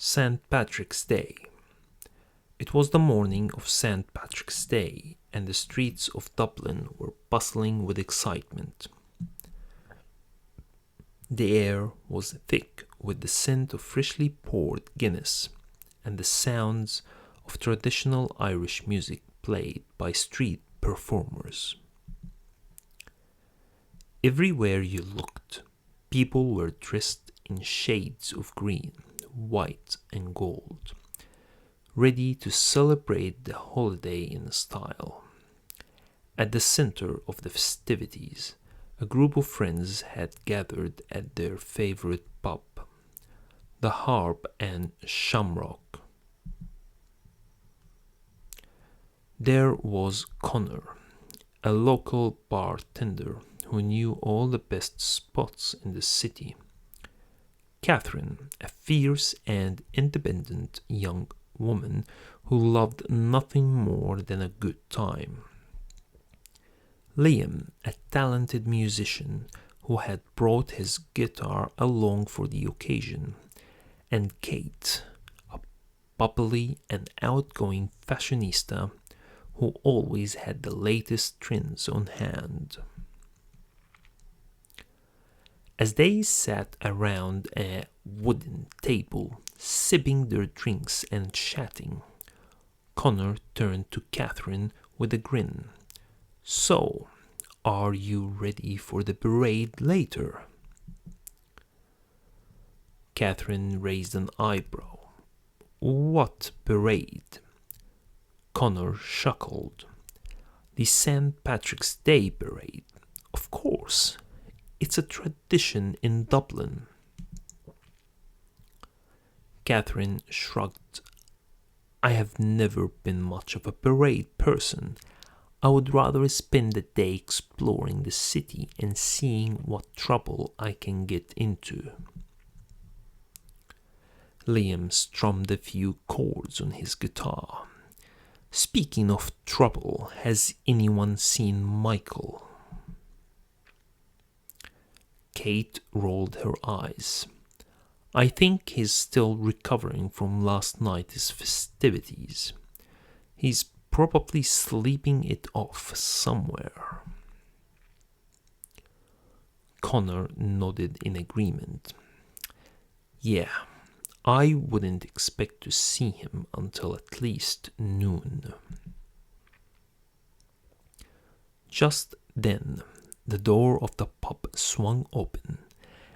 St. Patrick's Day. It was the morning of St. Patrick's Day, and the streets of Dublin were bustling with excitement. The air was thick with the scent of freshly poured Guinness, and the sounds of traditional Irish music played by street performers. Everywhere you looked, people were dressed in shades of green, white, and gold, ready to celebrate the holiday in style. At the center of the festivities, a group of friends had gathered at their favorite pub, the Harp and Shamrock. There was Connor, a local bartender who knew all the best spots in the city. Catherine, a fierce and independent young woman who loved nothing more than a good time. Liam, a talented musician who had brought his guitar along for the occasion, and Kate, a bubbly and outgoing fashionista who always had the latest trends on hand. As they sat around a wooden table, sipping their drinks and chatting, Connor turned to Catherine with a grin. "So, are you ready for the parade later?" Catherine raised an eyebrow. "What parade?" Connor chuckled. "The St. Patrick's Day parade. Of course. It's a tradition in Dublin." Catherine shrugged. "I have never been much of a parade person. I would rather spend the day exploring the city and seeing what trouble I can get into." Liam strummed a few chords on his guitar. "Speaking of trouble, has anyone seen Michael?" Kate rolled her eyes. "I think he's still recovering from last night's festivities. He's probably sleeping it off somewhere." Connor nodded in agreement. "Yeah, I wouldn't expect to see him until at least noon." Just then, the door of the pub swung open,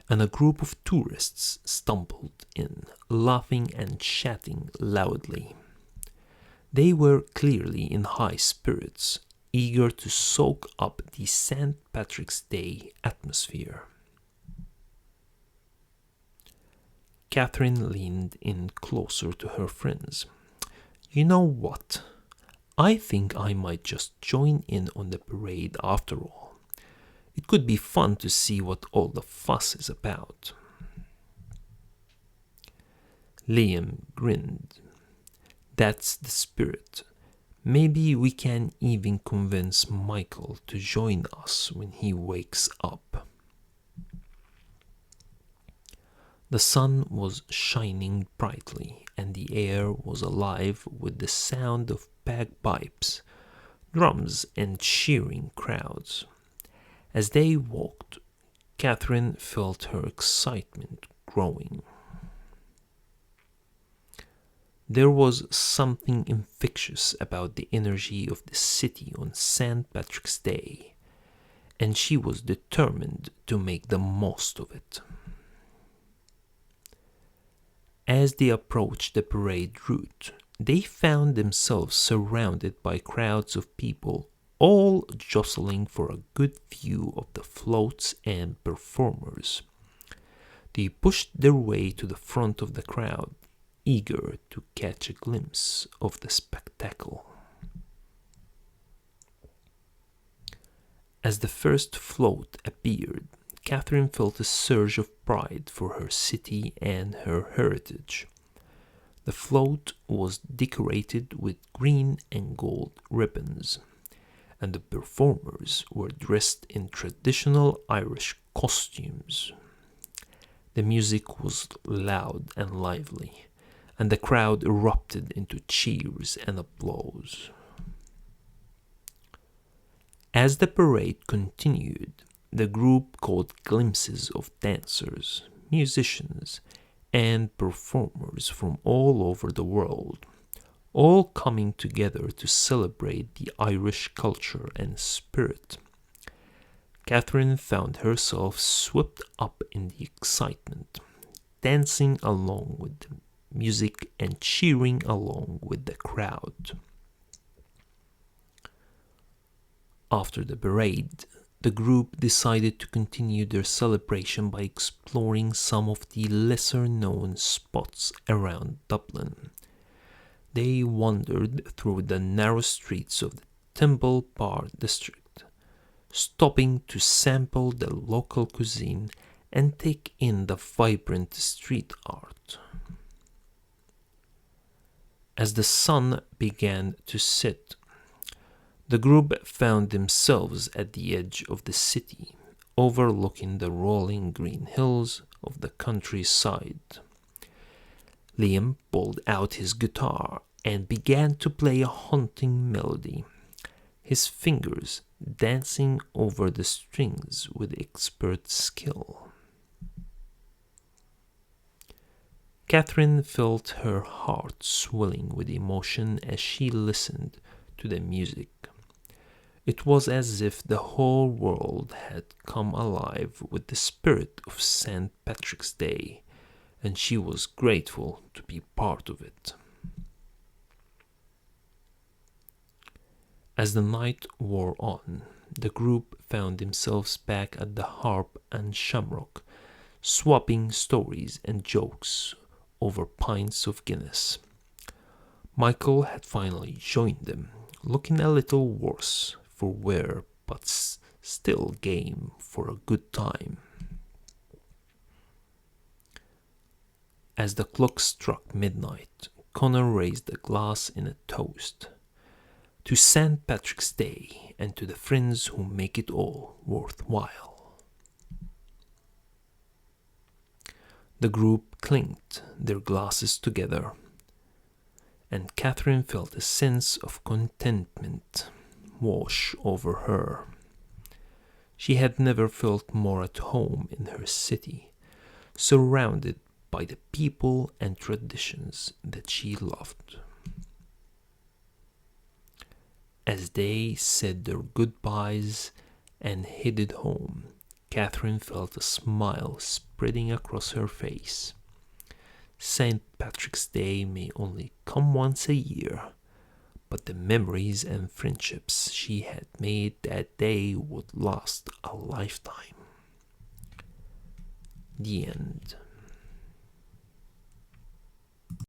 and a group of tourists stumbled in, laughing and chatting loudly. They were clearly in high spirits, eager to soak up the St. Patrick's Day atmosphere. Catherine leaned in closer to her friends. "You know what? I think I might just join in on the parade after all. It could be fun to see what all the fuss is about." Liam grinned. "That's the spirit. Maybe we can even convince Michael to join us when he wakes up." The sun was shining brightly, and the air was alive with the sound of bagpipes, drums, and cheering crowds. As they walked, Catherine felt her excitement growing. There was something infectious about the energy of the city on St. Patrick's Day, and she was determined to make the most of it. As they approached the parade route, they found themselves surrounded by crowds of people, all jostling for a good view of the floats and performers. They pushed their way to the front of the crowd, eager to catch a glimpse of the spectacle. As the first float appeared, Catherine felt a surge of pride for her city and her heritage. The float was decorated with green and gold ribbons, and the performers were dressed in traditional Irish costumes. The music was loud and lively, and the crowd erupted into cheers and applause. As the parade continued, the group caught glimpses of dancers, musicians, and performers from all over the world, all coming together to celebrate the Irish culture and spirit. Catherine found herself swept up in the excitement, dancing along with the music and cheering along with the crowd. After the parade, the group decided to continue their celebration by exploring some of the lesser-known spots around Dublin. They wandered through the narrow streets of the Temple Bar district, stopping to sample the local cuisine and take in the vibrant street art. As the sun began to set, the group found themselves at the edge of the city, overlooking the rolling green hills of the countryside. Liam pulled out his guitar and began to play a haunting melody, his fingers dancing over the strings with expert skill. Catherine felt her heart swelling with emotion as she listened to the music. It was as if the whole world had come alive with the spirit of St. Patrick's Day, and she was grateful to be part of it. As the night wore on, the group found themselves back at the Harp and Shamrock, swapping stories and jokes over pints of Guinness. Michael had finally joined them, looking a little worse for wear, but still game for a good time. As the clock struck midnight, Connor raised a glass in a toast to St. Patrick's Day and to the friends who make it all worthwhile. The group clinked their glasses together, and Catherine felt a sense of contentment wash over her. She had never felt more at home in her city, surrounded by the people and traditions that she loved. As they said their goodbyes and headed home, Catherine felt a smile spreading across her face. St. Patrick's Day may only come once a year, but the memories and friendships she had made that day would last a lifetime. The end.